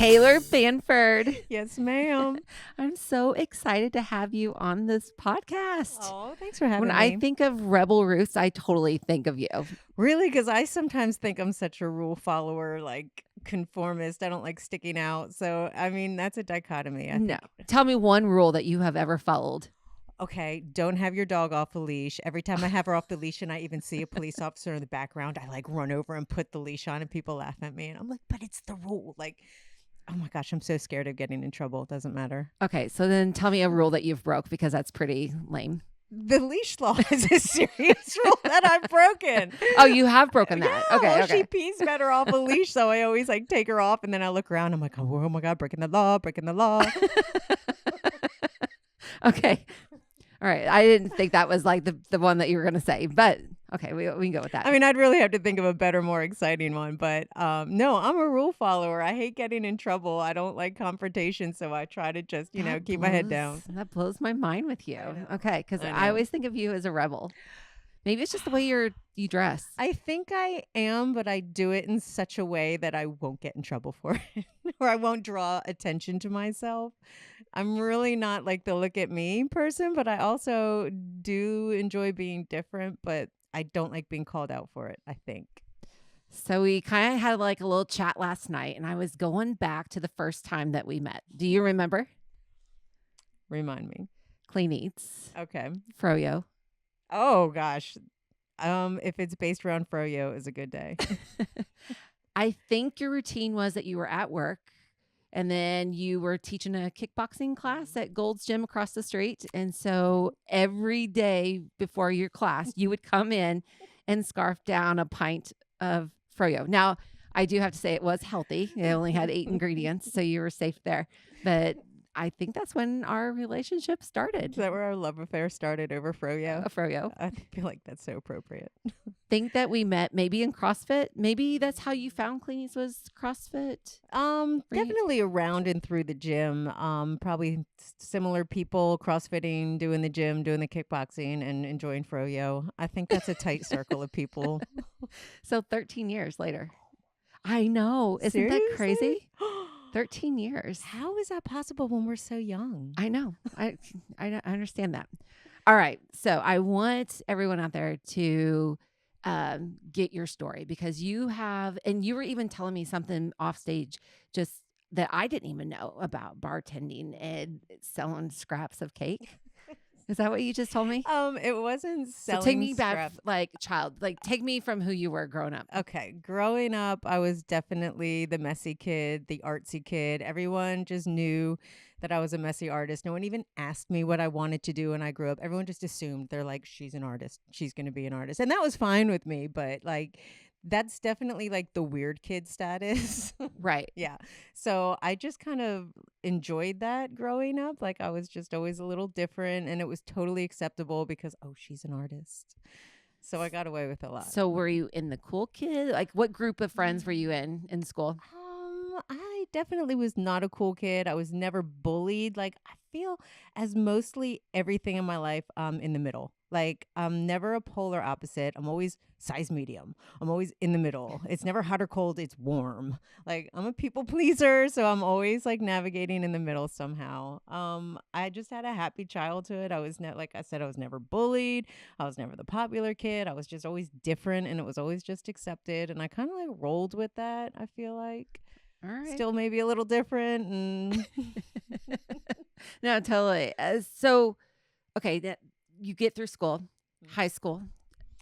Taylor Banford. Yes, ma'am. I'm so excited to have you on this podcast. Oh, thanks for having When me. I think of Rebel Roots, I totally think of you. Really? Because I sometimes think I'm such a rule follower, like conformist. I don't like sticking out. So, I mean, that's a dichotomy, I No. think. Tell me one rule that you have ever followed. Okay, don't have your dog off a leash. Every time I have her off the leash and I even see a police officer in the background, I like run over and put the leash on and people laugh at me. And I'm like, but it's the rule. Like, oh my gosh, I'm so scared of getting in trouble. It doesn't matter. Okay, so then tell me a rule that you've broke because that's pretty lame. The leash law is a serious rule that I've broken. Oh, you have broken that. Yeah, Okay, well, okay. she pees better off a leash, so I always like take her off, and then I look around. I'm like, oh my god, breaking the law, breaking the law. Okay. All right. I didn't think that was like the one that you were going to say, but okay, we can go with that. I mean, I'd really have to think of a better, more exciting one, but no, I'm a rule follower. I hate getting in trouble. I don't like confrontation, so I try to just, That keep my head down. That blows my mind with you. I know. Okay, because I I know. always think of you as a rebel. Maybe it's just the way you dress. I think I am, but I do it in such a way that I won't get in trouble for it, or I won't draw attention to myself. I'm really not like the look at me person, but I also do enjoy being different, but I don't like being called out for it, I think. So we kind of had like a little chat last night, and I was going back to the first time that we met. Do you remember? Remind me. Clean Eats, Okay. Froyo. Oh gosh. If it's based around Froyo, is a good day. I think your routine was that you were at work, and then you were teaching a kickboxing class at Gold's Gym across the street. And so every day before your class, you would come in and scarf down a pint of Froyo. Now, I do have to say it was healthy. It only had 8 ingredients, so you were safe there. But I think that's when our relationship started. Is that where our love affair started, over Froyo? Froyo. I feel like that's so appropriate. Think that we met maybe in CrossFit. Maybe that's how you found Clean Eats, was CrossFit. Definitely around and through the gym. Probably similar people, CrossFitting, doing the gym, doing the kickboxing, and enjoying Froyo. I think that's a tight circle of people. So 13 years later. I know. Isn't that crazy? 13 years. How is that possible when we're so young? I know. I understand that. All right. So I want everyone out there to get your story, because you have, and you were even telling me something off stage just that I didn't even know about bartending and selling scraps of cake. Is that what you just told me? It wasn't selling. So take me scrap. back, like child, like take me from who you were growing up. Okay, growing up, I was definitely the messy kid, the artsy kid. Everyone just knew that I was a messy artist. No one even asked me what I wanted to do when I grew up. Everyone just assumed, they're like, she's an artist. She's going to be an artist. And that was fine with me, but like that's definitely like the weird kid status. Right. Yeah. So I just kind of enjoyed that growing up. Like I was just always a little different, and it was totally acceptable because, oh, she's an artist. So I got away with a lot. So were you in the cool kid? Like what group of friends were you in school? I definitely was not a cool kid. I was never bullied. Like I feel as mostly everything in my life, in the middle. Like I'm never a polar opposite. I'm always size medium. I'm always in the middle. It's never hot or cold. It's warm. Like I'm a people pleaser, so I'm always like navigating in the middle somehow. I just had a happy childhood. I was like I said, I was never bullied. I was never the popular kid. I was just always different, and it was always just accepted. And I kind of like rolled with that, I feel like. All right. Still maybe a little different. And No, totally. So, okay, that you get through school, high school,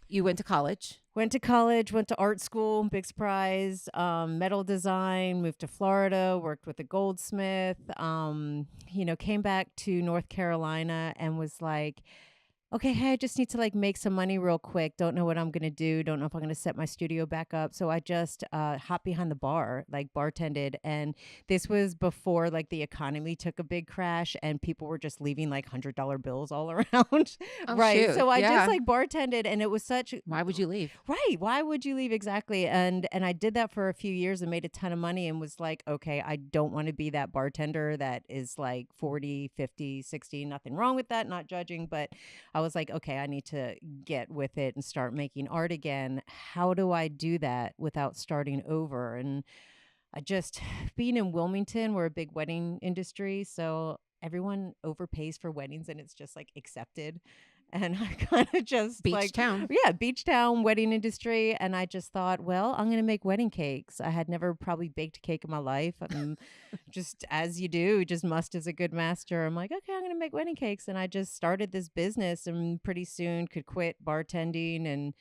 you went to college. went to college, went to art school, big surprise, metal design, moved to Florida, worked with a goldsmith, came back to North Carolina and was like, okay, hey, I just need to like make some money real quick. Don't know what I'm going to do. Don't know if I'm going to set my studio back up. So I just hopped behind the bar, like bartended. And this was before like the economy took a big crash and people were just leaving like $100 bills all around. Oh, right. shoot. So I Yeah. just like bartended, and it was such. Why would you leave? Right. Why would you leave? Exactly. And I did that for a few years and made a ton of money and was like, okay, I don't want to be that bartender that is like 40, 50, 60, nothing wrong with that, not judging, but I was like, okay, I need to get with it and start making art again. How do I do that without starting over? And I just being in Wilmington, we're a big wedding industry, so everyone overpays for weddings and it's just like accepted. And I kind of just Beach like, town. yeah, beach town wedding industry. And I just thought, well, I'm going to make wedding cakes. I had never probably baked a cake in my life. Just as you do, just must as a good master. I'm like, okay, I'm going to make wedding cakes. And I just started this business and pretty soon could quit bartending and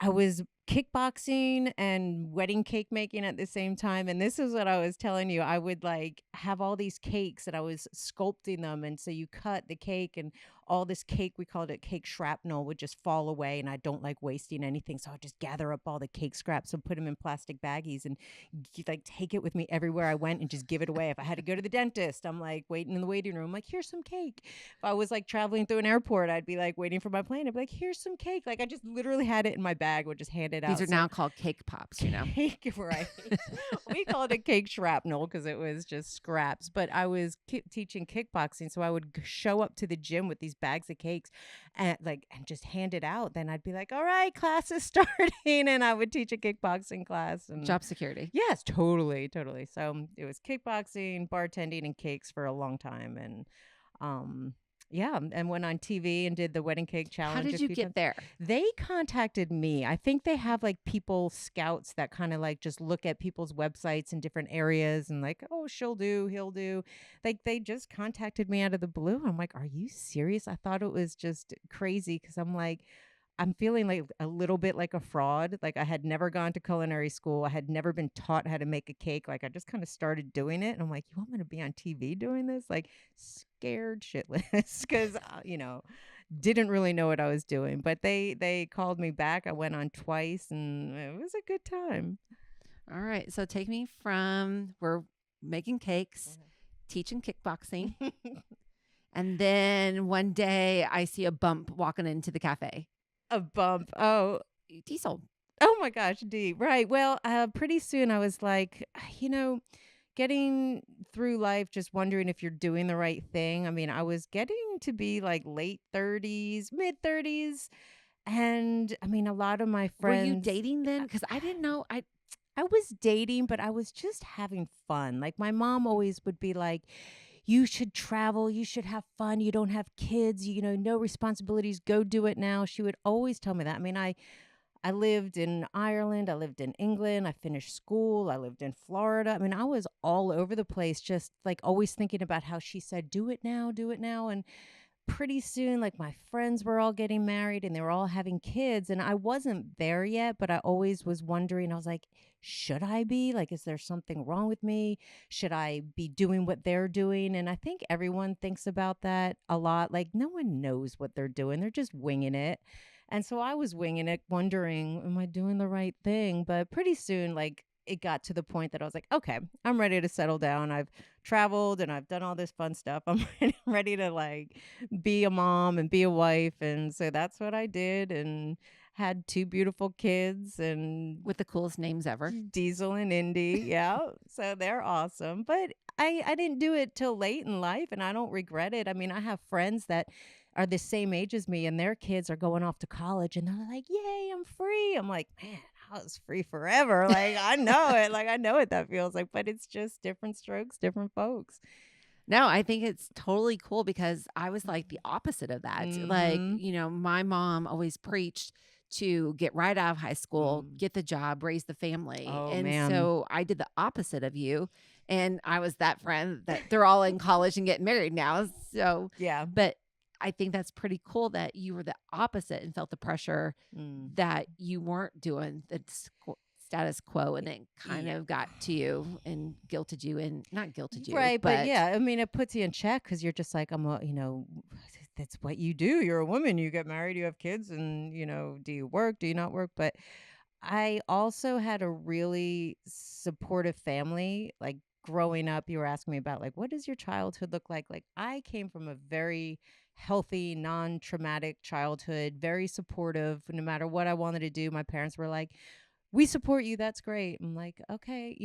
I was kickboxing and wedding cake making at the same time. And this is what I was telling you. I would like have all these cakes and I was sculpting them. And so you cut the cake and all this cake, we called it cake shrapnel, would just fall away. And I don't like wasting anything. So I would just gather up all the cake scraps and put them in plastic baggies and like take it with me everywhere I went and just give it away. If I had to go to the dentist, I'm like waiting in the waiting room, like, here's some cake. If I was like traveling through an airport, I'd be like waiting for my plane. I'd be like, here's some cake. Like I just literally had it in my bag, would just hand it These out. are So now called cake pops, you know. cake, right? We called it cake shrapnel because it was just scraps. But I was teaching kickboxing, so I would show up to the gym with these bags of cakes, and just hand it out. Then I'd be like, "All right, class is starting," and I would teach a kickboxing class. And Job security. yes, totally, totally. So it was kickboxing, bartending, and cakes for a long time, and yeah, and went on TV and did the wedding cake How challenge did a you few get times. there? They contacted me. I think they have like people scouts that kind of like just look at people's websites in different areas and like, oh, she'll do, he'll do. Like they just contacted me out of the blue. I'm like, are you serious? I thought it was just crazy because I'm like, I'm feeling like a little bit like a fraud. Like I had never gone to culinary school. I had never been taught how to make a cake. Like I just kind of started doing it. And I'm like, you want me to be on TV doing this? Like scared shitless because, didn't really know what I was doing. But they called me back. I went on twice and it was a good time. All right. So take me from we're making cakes, teaching kickboxing, and then one day I see a bump walking into the cafe. A bump. Oh, Diesel. oh my gosh, D. Right. Well, pretty soon I was like, getting through life, just wondering if you're doing the right thing. I mean, I was getting to be like late 30s, mid 30s. And I mean, a lot of my Were you friends, dating then? Because I didn't know. I was dating, but I was just having fun. Like my mom always would be like, you should travel, you should have fun, you don't have kids, no responsibilities, go do it now. She would always tell me that. I mean, I lived in Ireland, I lived in England, I finished school, I lived in Florida. I mean, I was all over the place, just like always thinking about how she said, do it now, do it now. And pretty soon, like my friends were all getting married and they were all having kids. And I wasn't there yet, but I always was wondering, I was like, should I be? Like, is there something wrong with me? Should I be doing what they're doing? And I think everyone thinks about that a lot. Like, no one knows what they're doing, they're just winging it. And so I was winging it, wondering, am I doing the right thing? But pretty soon, like, it got to the point that I was like, okay, I'm ready to settle down. I've traveled and I've done all this fun stuff. I'm ready to like be a mom and be a wife. And so that's what I did and had two beautiful kids and With the coolest names ever. Diesel and Indy. Yeah. So they're awesome. But I didn't do it till late in life and I don't regret it. I mean, I have friends that are the same age as me and their kids are going off to college and they're like, yay, I'm free. I'm like, man, I was free forever. Like, I know it. Like, I know what that feels like, but it's just different strokes, different folks. No, I think it's totally cool because I was like the opposite of that. Like, Mm-hmm. my mom always preached to get right out of high school, Mm. get the job, raise the family. Oh, And man. so I did the opposite of you. And I was that friend that they're all in college and getting married now. So, Yeah. but I think that's pretty cool that you were the opposite and felt the pressure Mm. that you weren't doing the status quo and it kind Yeah. of got to you and guilted you and not guilted you, Right. But but yeah, I mean, it puts you in check because you're just like, that's what you do. You're a woman. You get married, you have kids, and, do you work? Do you not work? But I also had a really supportive family. Like growing up, you were asking me about like, what does your childhood look like? Like, I came from a very healthy, non traumatic childhood, very supportive. No matter what I wanted to do, my parents were like, we support you. That's great. I'm like, okay,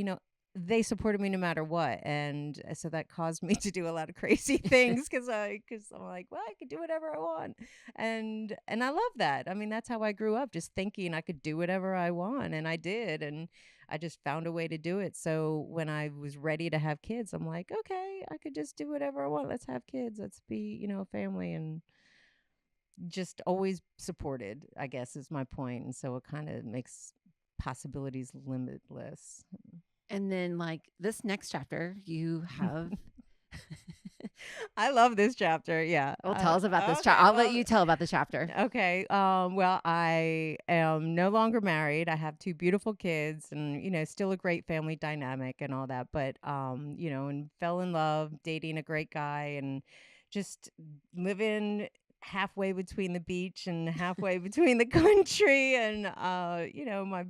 they supported me no matter what. And so that caused me to do a lot of crazy things because I'm like, well, I could do whatever I want. And I love that. I mean, that's how I grew up, just thinking I could do whatever I want. And I did. And I just found a way to do it. So when I was ready to have kids, I'm like, okay, I could just do whatever I want. Let's have kids. Let's be, a family, and just always supported, I guess is my point. And so it kind of makes possibilities limitless. And then, like, this next chapter, you have. I love this chapter. Yeah. Well, tell us about this Okay. chapter. I'll let Well, you tell about the chapter. okay. Well, I am no longer married. I have two beautiful kids, and still a great family dynamic and all that. But and fell in love, dating a great guy, and just living halfway between the beach and halfway between the country. And my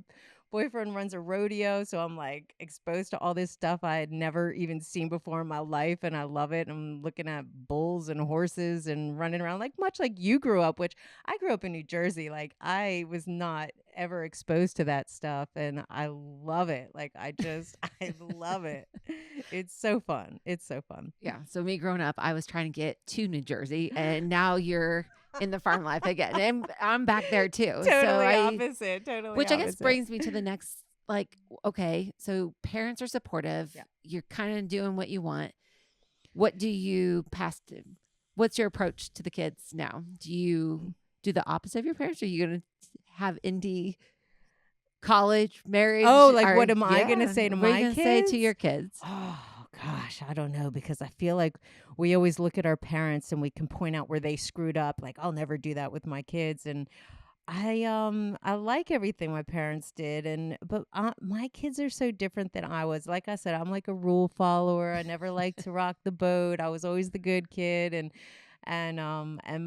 boyfriend runs a rodeo, so I'm like exposed to all this stuff I had never even seen before in my life, and I love it. I'm looking at bulls and horses and running around, like much like you grew up, which I grew up in New Jersey. Like, I was not ever exposed to that stuff, and I love it. Like, I love it. It's so fun. It's so fun. Yeah. So me growing up, I was trying to get to New Jersey, and now you're in the farm life again, and I'm back there too. Totally opposite. Totally which I guess opposite. brings me to the next. Like, okay, so parents are supportive. Yeah. You're kind of doing what you want. What do you pass to? What's your approach to the kids now? Do you do the opposite of your parents? Are you going to have indie college, marriage? Oh, like, what am I gonna say to what are my you gonna say to kids? your kids? Oh gosh, I don't know, because I feel like we always look at our parents and we can point out where they screwed up. Like, I'll never do that with my kids. And I like everything my parents did, but my kids are so different than I was. Like I said, I'm like a rule follower. I never liked to rock the boat. I was always the good kid, and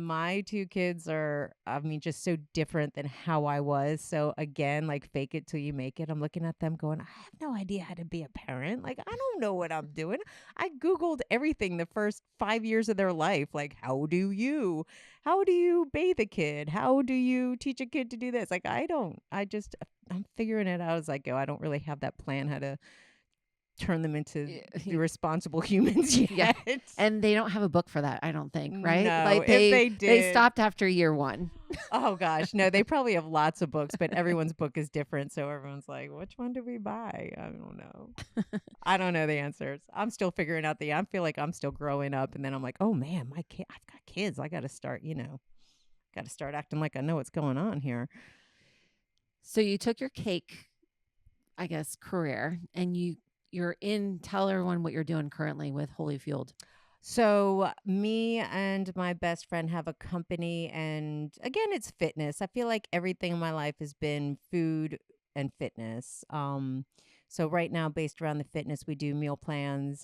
my two kids are, I mean, just so different than how I was. So again, like, fake it till you make it. I'm looking at them going, I have no idea how to be a parent. Like, I don't know what I'm doing. I Googled everything the first 5 years of their life. Like, how do you bathe a kid? How do you teach a kid to do this? Like, I'm figuring it out as I go. I don't really have that plan how to turn them into the responsible humans yet. Yeah. And they don't have a book for that, I don't think, right? No, Like, if they did, they stopped after year one. Oh gosh, no, they probably have lots of books, but everyone's book is different. So everyone's like, which one do we buy? I don't know. I don't know the answers. I'm still figuring out I feel like I'm still growing up, and then I'm like, oh man, I've got kids. I got to start, acting like I know what's going on here. So you took your cake, I guess, career, and tell everyone what you're doing currently with Holyfield. So me and my best friend have a company, and again, it's fitness. I feel like everything in my life has been food and fitness. So right now, based around the fitness, we do meal plans.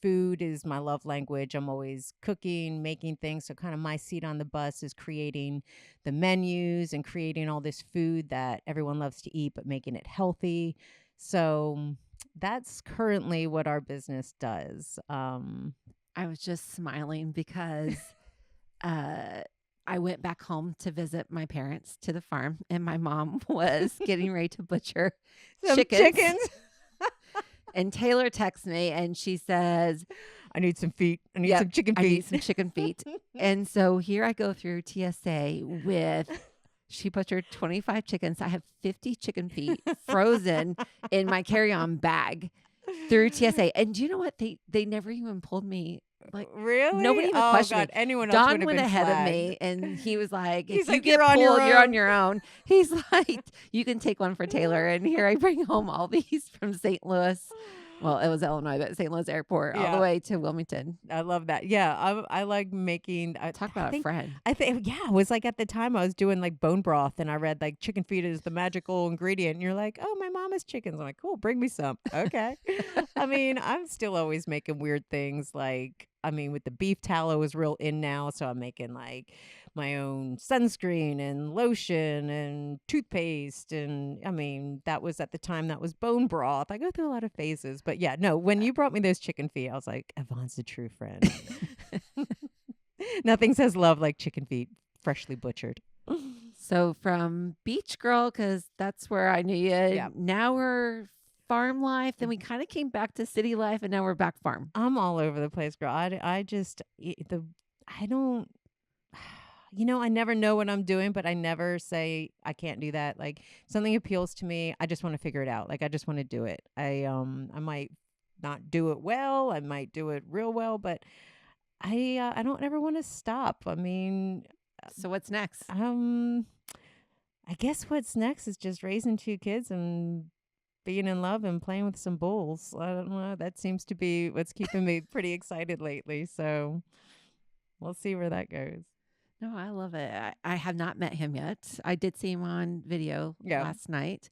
Food is my love language. I'm always cooking, making things. So kind of my seat on the bus is creating the menus and creating all this food that everyone loves to eat, but making it healthy. So that's currently what our business does. I was just smiling because I went back home to visit my parents to the farm, and my mom was getting ready to butcher Some chickens. And Taylor texts me and she says, I need some feet. I need some chicken feet. I need some chicken feet. And so here I go through TSA with, she butchered 25 chickens. I have 50 chicken feet frozen in my carry-on bag through TSA. And do you know what? They never even pulled me. Like, really? Nobody even questioned me. Anyone else Don went ahead of me, and he was like, if you get pulled, you're on your own. He's like, you can take one for Taylor. And here I bring home all these from St. Louis. Well, it was Illinois, but St. Louis Airport all the way to Wilmington. I love that. Yeah, I like making. Talk about a friend. I think, yeah, it was like at the time I was doing like bone broth, and I read like chicken feet is the magical ingredient. And you're like, oh, my mom has chickens. I'm like, cool, bring me some. Okay. I mean, I'm still always making weird things. Like, I mean, with the beef tallow is real in now, so I'm making like my own sunscreen and lotion and toothpaste. And I mean, that was at the time that was bone broth. I go through a lot of phases, but yeah, no, when you brought me those chicken feet, I was like, Yvonne's a true friend. Nothing says love like chicken feet, freshly butchered. So from beach girl, because that's where I knew you. Yeah. Now we're farm life. Then we kind of came back to city life, and now we're back farm. I'm all over the place, girl. I don't. I never know what I'm doing, but I never say I can't do that. Like something appeals to me, I just want to figure it out. Like I just want to do it. I might not do it well, I might do it real well, but I don't ever want to stop. I mean, So what's next? um I guess what's next is just raising 2 kids and being in love and playing with some bulls. I don't know. That seems to be what's keeping me pretty excited lately. So we'll see where that goes. No, I love it. I have not met him yet. I did see him on video Yeah. last night.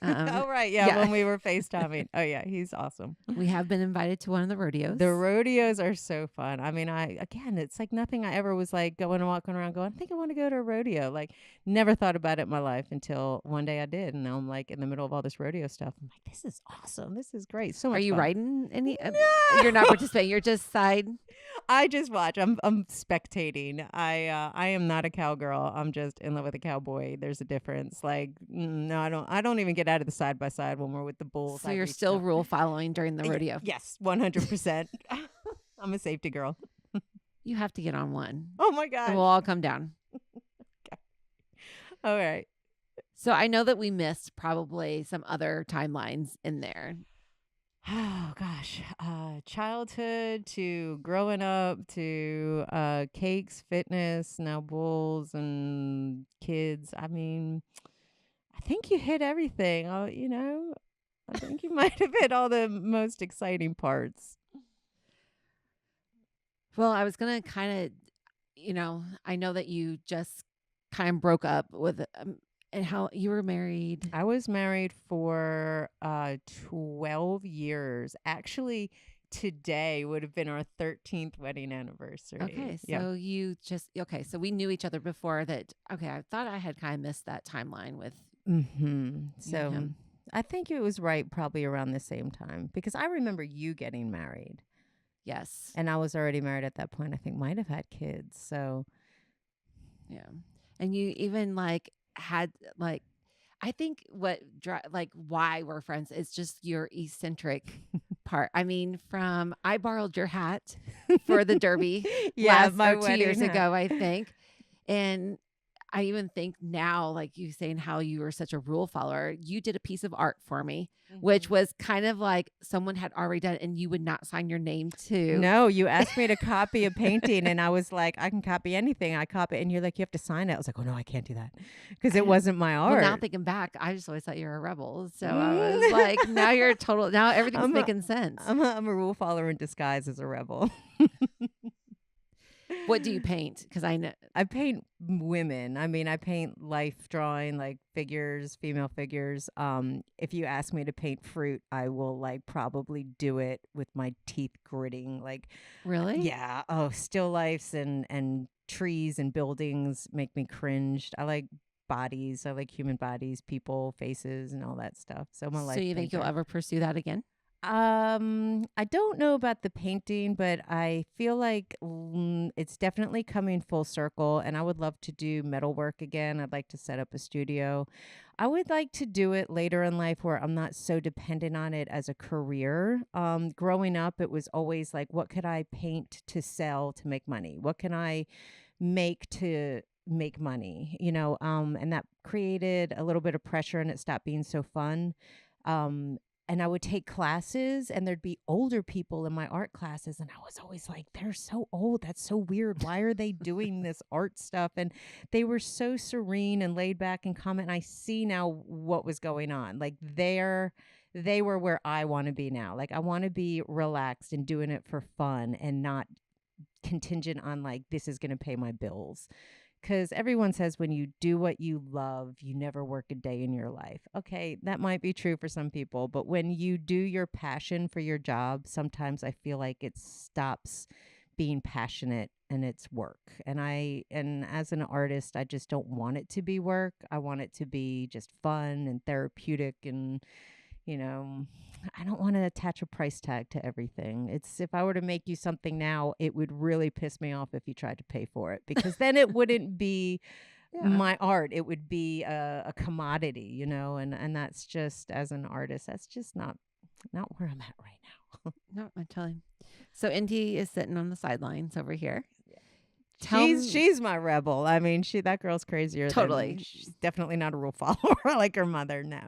Oh, right. Yeah. Yeah, When we were FaceTiming. Oh, yeah. He's awesome. we have been invited to one of the rodeos. The rodeos are so fun. I mean, again, it's like nothing I ever was like going and walking around going, I think I want to go to a rodeo. Like, never thought about it in my life until one day I did. And now I'm like in the middle of all this rodeo stuff. I'm like, this is awesome. This is great. So much Are you fun. riding any? No! You're not participating. You're just side. I just watch. I'm spectating. I am not a cowgirl. I'm just in love with a cowboy. There's a difference. Like no, I don't even get out of the side by side when we're with the bulls. So I you're reach still down. rule following during the rodeo. Yes, 100%. I'm a safety girl. You have to get on one, Oh my and gosh. we'll all come down. All right. So I know that we missed probably some other timelines in there. Oh gosh, childhood to growing up to cakes, fitness, now bulls and kids. I mean, I think you hit everything. I think you might have hit all the most exciting parts. Well, I was gonna kind of, I know that you just kind of broke up with, and how you were married. I was married for 12 years. Actually, today would have been our 13th wedding anniversary. Okay, Yeah. so so we knew each other before that. Okay, I thought I had kind of missed that timeline with So him. I think it was right probably around the same time because I remember you getting married Yes. and I was already married at that point. I think might have had kids. So Yeah. And you even like had like I think why we're friends is just your eccentric part. I mean, from I borrowed your hat for the Derby yeah, last my or 2 years wedding hat. ago, I think. And I even think now, like you saying how you were such a rule follower, you did a piece of art for me, which was kind of like someone had already done it and you would not sign your name to. No, you asked me to copy a painting and I was like, I can copy anything. I copy it. And you're like, you have to sign it. I was like, oh no, I can't do that because it wasn't my Well, now art. thinking back, I just always thought you were a rebel. So I was like, now everything's making sense. I'm a rule follower in disguise as a rebel. What do you paint? Because I know. I paint women. I mean, I paint life drawing, like figures, female figures. If you ask me to paint fruit, I will like probably do it with my teeth gritting. Like, Really? yeah. Oh, still lifes and trees and buildings make me cringe. I like bodies. I like human bodies, people, faces, and all that stuff. So I'm a life So you think you'll painter. ever pursue that again? I don't know about the painting, but I feel like it's definitely coming full circle. And I would love to do metalwork again. I'd like to set up a studio. I would like to do it later in life where I'm not so dependent on it as a career. Growing up, it was always like, what could I paint to sell to make money? What can I make to make money? And that created a little bit of pressure and it stopped being so fun. And I would take classes and there'd be older people in my art classes. And I was always like, they're so old. That's so weird. Why are they doing this art stuff? And they were so serene and laid back and calm. And I see now what was going on. Like they were where I want to be now. Like I want to be relaxed and doing it for fun and not contingent on like, this is going to pay my bills. Because everyone says when you do what you love, you never work a day in your life. Okay, that might be true for some people, but when you do your passion for your job, sometimes I feel like it stops being passionate and it's work. And as an artist, I just don't want it to be work. I want it to be just fun and therapeutic and I don't want to attach a price tag to everything. It's if I were to make you something now, it would really piss me off if you tried to pay for it because then it wouldn't be my art. It would be a commodity, and that's just as an artist, that's just not where I'm at right now. No, I'm telling. So Indy is sitting on the sidelines over here. Tell She's my rebel. I mean, that girl's crazier than totally. she's definitely not a rule follower like her mother. No.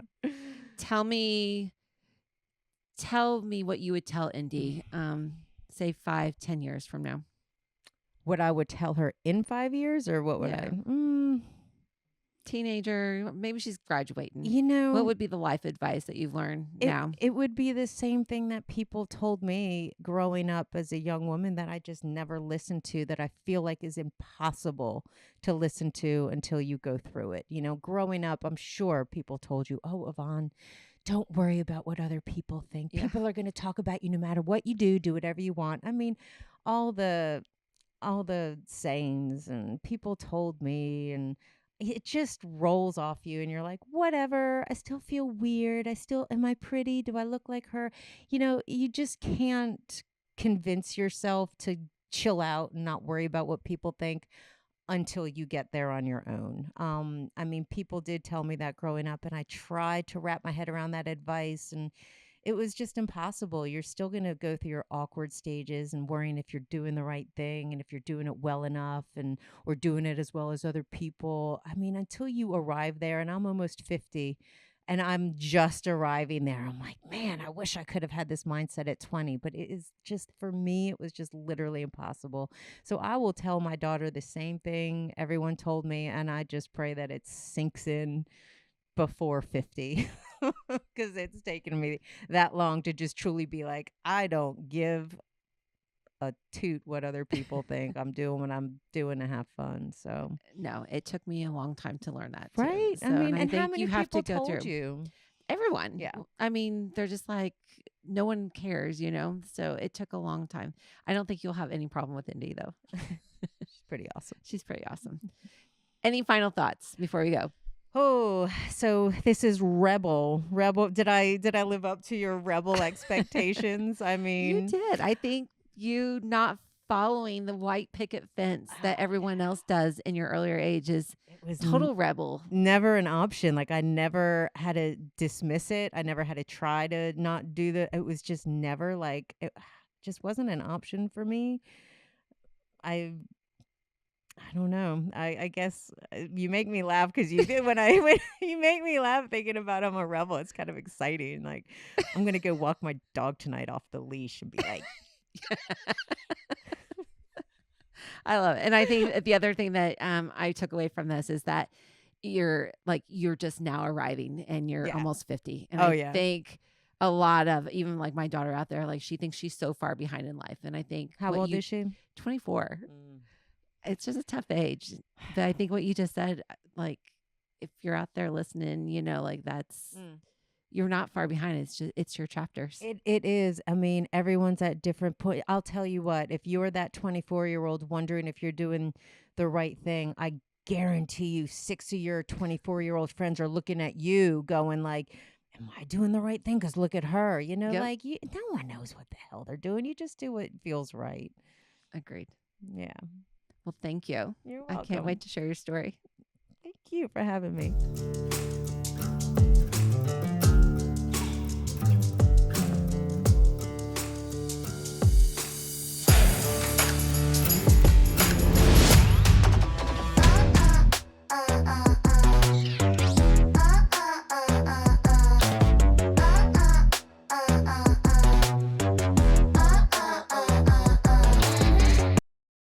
Tell me what you would tell Indy, say 5-10 years from now. What I would tell her in 5 years, or what would Yeah. I? Teenager, maybe she's graduating. You know, What would be the life advice that you've learned now? it would be the same thing that people told me growing up as a young woman that I just never listened to, that I feel like is impossible to listen to until you go through it. You know, growing up, I'm sure people told you, "Oh, Yvonne, don't worry about what other people think. Yeah. People are going to talk about you no matter what you do whatever you want." I mean, all the sayings and people told me, and it just rolls off you, and you're like, whatever. I still feel weird. Am I pretty? Do I look like her? You know, you just can't convince yourself to chill out and not worry about what people think until you get there on your own. I mean, people did tell me that growing up, and I tried to wrap my head around that advice, and it was just impossible. You're still going to go through your awkward stages and worrying if you're doing the right thing and if you're doing it well enough, and or doing it as well as other people. I mean, until you arrive there, and I'm almost 50 and I'm just arriving there. I'm like, man, I wish I could have had this mindset at 20, but it is just, for me, it was just literally impossible. So I will tell my daughter the same thing everyone told me, and I just pray that it sinks in before 50, because it's taken me that long to just truly be like, I don't give a toot what other people think. I'm doing what I'm doing to have fun. So No, it took me a long time to learn that right. too. I mean, and how think many you have people to go told through you? everyone. Yeah. I mean, they're just like, no one cares, you know? So it took a long time. I don't think you'll have any problem with Indy though. She's pretty awesome. She's pretty awesome. Any final thoughts before we go? Oh, so this is rebel. Did I live up to your rebel expectations? I You mean, did. I think you not following the white picket fence that everyone else does in your earlier age is it was total rebel. never an option. Like, I never had to dismiss it. I never had to try to not do it was just never, like, it just wasn't an option for me. I don't know. I guess you make me laugh because you did when you make me laugh thinking about I'm a rebel. It's kind of exciting. Like, I'm gonna go walk my dog tonight off the leash and be like, I love it. And I think the other thing that I took away from this is that you're just now arriving and you're yeah. almost 50. And Oh, I yeah. think a lot of, even like my daughter out there, like she thinks she's so far behind in life. And I think How old is she? 24. It's just a tough age. But I think what you just said, like, if you're out there listening, you know, like you're not far behind. It's your chapters. It is. I mean, everyone's at different point. I'll tell you what, if you're that 24-year-old wondering if you're doing the right thing, I guarantee you 6 of your 24-year-old friends are looking at you going like, am I doing the right thing? Because look at her. You know, Yep. like, no one knows what the hell they're doing. You just do what feels right. Agreed. Yeah. Well, thank you. You're welcome. I can't wait to share your story. Thank you for having me.